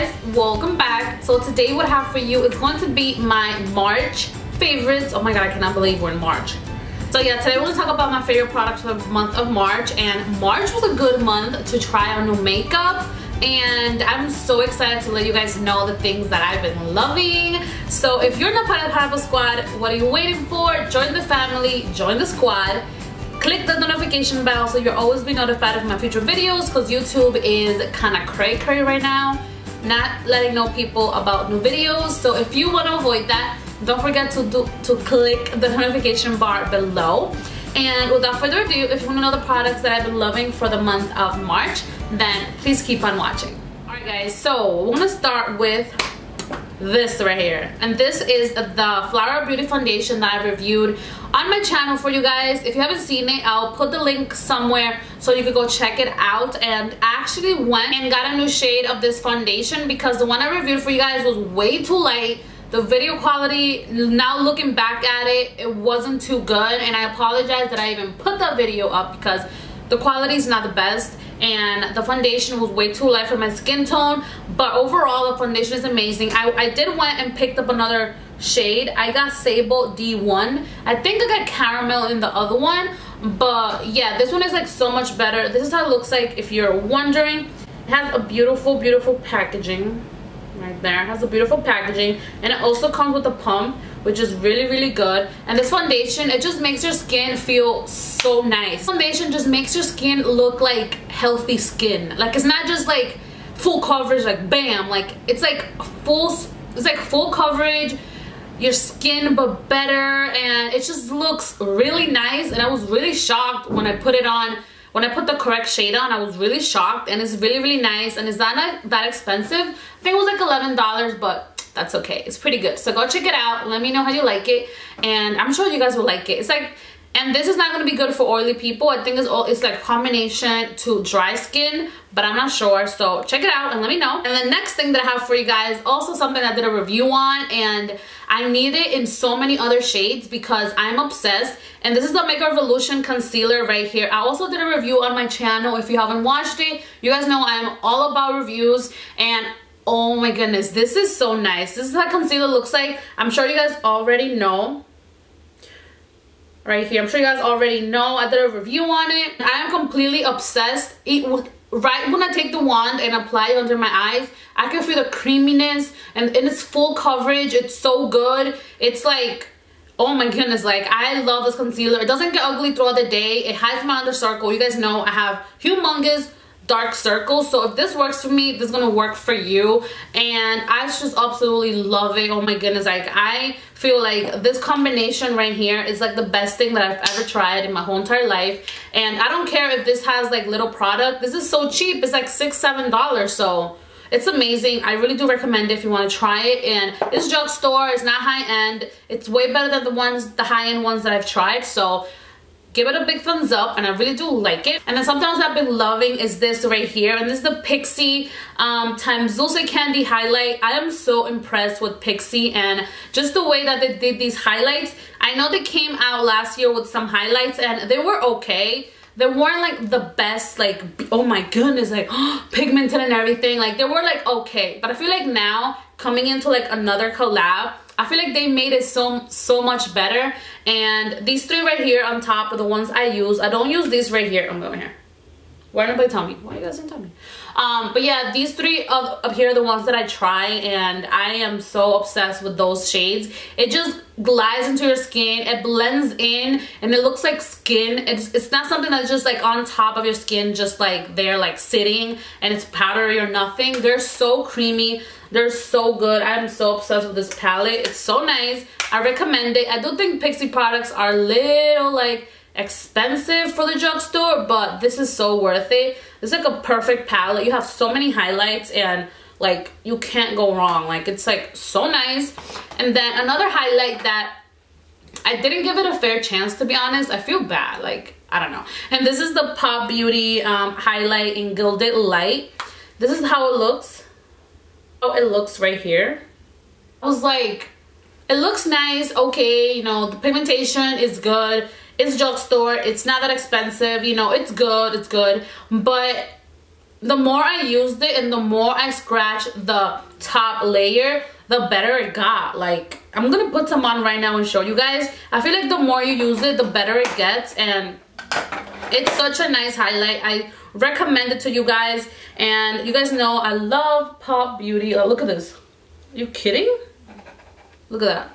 guys, welcome back. So today what I have for you is going to be my March favorites. Oh my god, I cannot believe we're in March. So yeah, today we're going to talk about my favorite products for the month of March, and March was a good month to try on new makeup, and I'm so excited to let you guys know the things that I've been loving. So if you're not part of the Pineapple Squad, what are you waiting for? Join the family, join the squad. Click the notification bell so you'll always be notified of my future videos, because YouTube is kind of cray-cray right now, not letting know people about new videos. So if you want to avoid that, don't forget to click the notification bar below. And without further ado, if you want to know the products that I've been loving for the month of March, then please keep on watching. Alright guys, so we're going to start with this right here, and this is the Flower Beauty foundation that I reviewed on my channel for you guys. If you haven't seen it, I'll put the link somewhere so you can go check it out. And I actually went and got a new shade of this foundation because the one I reviewed for you guys was way too light. The video quality, now looking back at it, it wasn't too good, and I apologize that I even put that video up because the quality is not the best and the foundation was way too light for my skin tone. But overall, the foundation is amazing. I did went and picked up another shade. I got Sable D1. I think I got Caramel in the other one, but yeah, this one is like so much better. This is how it looks like if you're wondering. It has a beautiful packaging right there. It has a beautiful packaging, and it also comes with a pump, which is really good. And this foundation, it just makes your skin feel so nice. Foundation just makes your skin look like healthy skin. Like, it's not just like full coverage, like bam, like it's like full coverage your skin, but better, and it just looks really nice. And I was really shocked when I put it on. When I put the correct shade on, I was really shocked, and it's really nice, and it's not that expensive. I think it was like $11, but that's okay. It's pretty good. So go check it out. Let me know how you like it, and I'm sure you guys will like it. It's like, and this is not going to be good for oily people. I think it's like combination to dry skin, but I'm not sure. So check it out and let me know. And the next thing that I have for you guys, also something I did a review on, and I need it in so many other shades because I'm obsessed. And this is the Makeup Revolution concealer right here. I also did a review on my channel. If you haven't watched it, you guys know I am all about reviews, and oh my goodness, this is so nice. This is how concealer looks like. I'm sure you guys already know. Right here, I'm sure you guys already know. I did a review on it. I am completely obsessed. Right when I take the wand and apply it under my eyes, I can feel the creaminess, and it's full coverage. It's so good. It's like, oh my goodness, like I love this concealer. It doesn't get ugly throughout the day. It hides my under circle. You guys know I have humongous dark circles, so if this works for me, this is gonna work for you. And I just absolutely love it. Oh my goodness, like I feel like this combination right here is like the best thing that I've ever tried in my whole entire life. And I don't care if this has like little product. This is so cheap. It's like $6-7, so it's amazing. I really do recommend it if you want to try it. And it's drugstore, it's not high end. It's way better than the high end ones that I've tried, so give it a big thumbs up, and I really do like it. And then something else I've been loving is this right here, and this is the Pixie times Dulce Candy highlight. I am so impressed with Pixie and just the way that they did these highlights. I know they came out last year with some highlights, and they were okay. They weren't like the best, like, oh my goodness, like pigmented and everything. Like, they were like okay, but I feel like now coming into like another collab, I feel like they made it so much better. And these three right here on top are the ones I use. I don't use these right here. I'm going here. Why nobody tell me? Why you guys didn't tell me? But yeah, these three up here are the ones that I try, and I am so obsessed with those shades. It just glides into your skin, it blends in, and it looks like skin. It's not something that's just like on top of your skin, just like they're like sitting and it's powdery or nothing. They're so creamy, they're so good. I'm so obsessed with this palette. It's so nice. I recommend it. I do think Pixie products are a little like expensive for the drugstore, but this is so worth it. It's like a perfect palette. You have so many highlights, and like you can't go wrong. Like, it's like so nice. And then another highlight that I didn't give it a fair chance, to be honest. I feel bad, like I don't know. And this is the Pop Beauty highlight in Gilded Light. This is how it looks. Oh, it looks right here. I was like, it looks nice, okay, you know, the pigmentation is good. It's drugstore, it's not that expensive, you know, it's good, but the more I used it and the more I scratched the top layer, the better it got. Like, I'm gonna put some on right now and show you guys. I feel like the more you use it, the better it gets, and it's such a nice highlight. I recommend it to you guys, and you guys know I love Pop Beauty. Oh, look at this. Are you kidding? Look at that.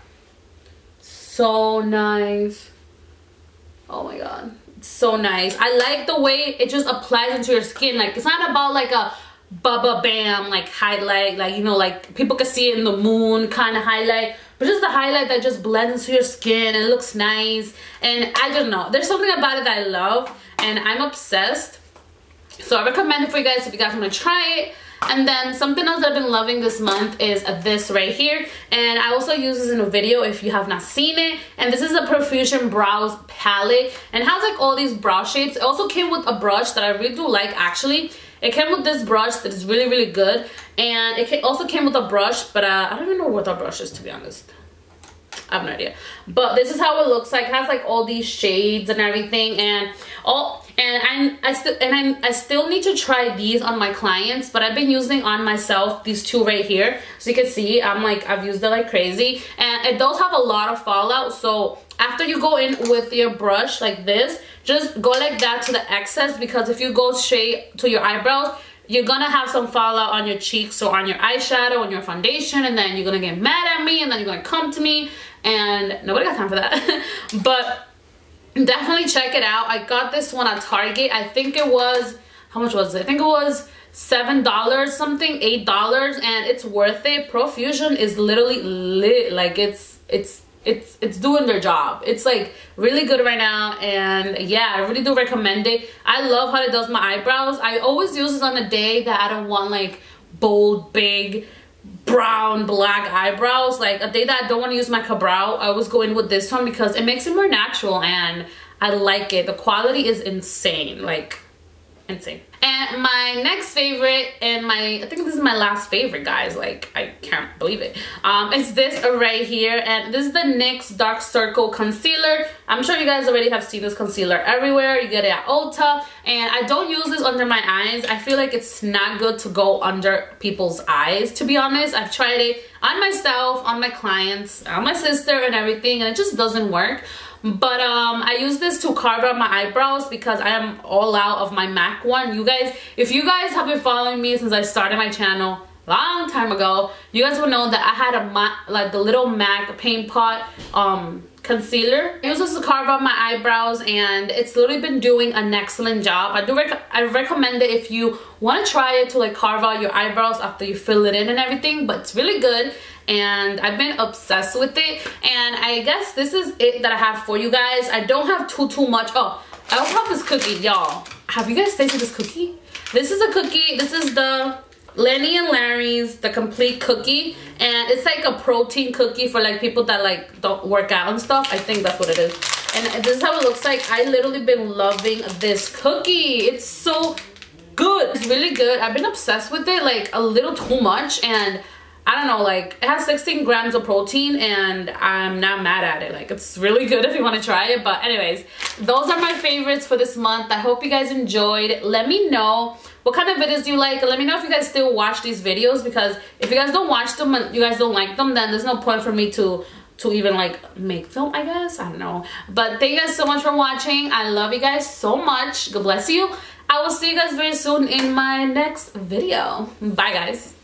So nice. Oh my god, it's so nice. I like the way it just applies into your skin. Like, it's not about like a bubba bam like highlight, like, you know, like people can see it in the moon kind of highlight, but just the highlight that just blends into your skin and it looks nice. And I don't know, there's something about it that I love, and I'm obsessed. So I recommend it for you guys if you guys want to try it. And then something else I've been loving this month is this right here, and I also use this in a video if you have not seen it. And this is a Profusion Brows palette, and it has like all these brow shapes. It also came with a brush that I really do like, actually. It came with this brush that is really, really good, and it also came with a brush, but I don't even know what that brush is, to be honest. I have no idea. But this is how it looks like. It has like all these shades and everything, and I still need to try these on my clients, but I've been using on myself these two right here. So you can see I've used it like crazy, and it does have a lot of fallout. So after you go in with your brush like this, just go like that to the excess, because if you go straight to your eyebrows, you're gonna have some fallout on your cheeks or on your eyeshadow, on your foundation, and then you're gonna get mad at me, and then you're gonna come to me, and nobody got time for that. But definitely check it out. I got this one at Target. I think it was, how much was it? I think it was $7 something, $8, and it's worth it. Profusion is literally lit. Like, it's doing their job. It's like really good right now, and yeah, I really do recommend it. I love how it does my eyebrows. I always use this on a day that I don't want like bold, big, brown, black eyebrows. Like a day that I don't want to use my brow, I always go in with this one because it makes it more natural, and I like it. The quality is insane, like insane. And my next favorite, and I think this is my last favorite, guys, like I can't believe it, it's this right here, and this is the NYX Dark Circle Concealer. I'm sure you guys already have seen this concealer everywhere. You get it at Ulta, and I don't use this under my eyes. I feel like it's not good to go under people's eyes, to be honest. I've tried it on myself, on my clients, on my sister and everything, and it just doesn't work. But I use this to carve out my eyebrows because I am all out of my MAC one. You guys, if you guys have been following me since I started my channel a long time ago, you guys will know that I had like the little MAC paint pot concealer. I use this to carve out my eyebrows, and it's literally been doing an excellent job. I recommend it if you want to try it to like carve out your eyebrows after you fill it in and everything, but it's really good. And I've been obsessed with it, and I guess this is it that I have for you guys. I don't have too much. Oh, I also have this cookie, y'all. Have you guys tasted this cookie? This is a cookie. This is the Lenny and Larry's, the complete cookie, and it's like a protein cookie for like people that like don't work out and stuff. I think that's what it is. And this is how it looks like. I literally been loving this cookie. It's so good. It's really good. I've been obsessed with it, like a little too much, and I don't know, like it has 16 grams of protein, and I'm not mad at it. Like, it's really good if you want to try it. But anyways, those are my favorites for this month. I hope you guys enjoyed. Let me know what kind of videos do you like, and let me know if you guys still watch these videos, because if you guys don't watch them and you guys don't like them, then there's no point for me to even like make them, I guess. I don't know. But thank you guys so much for watching. I love you guys so much. God bless you. I will see you guys very soon in my next video. Bye, guys.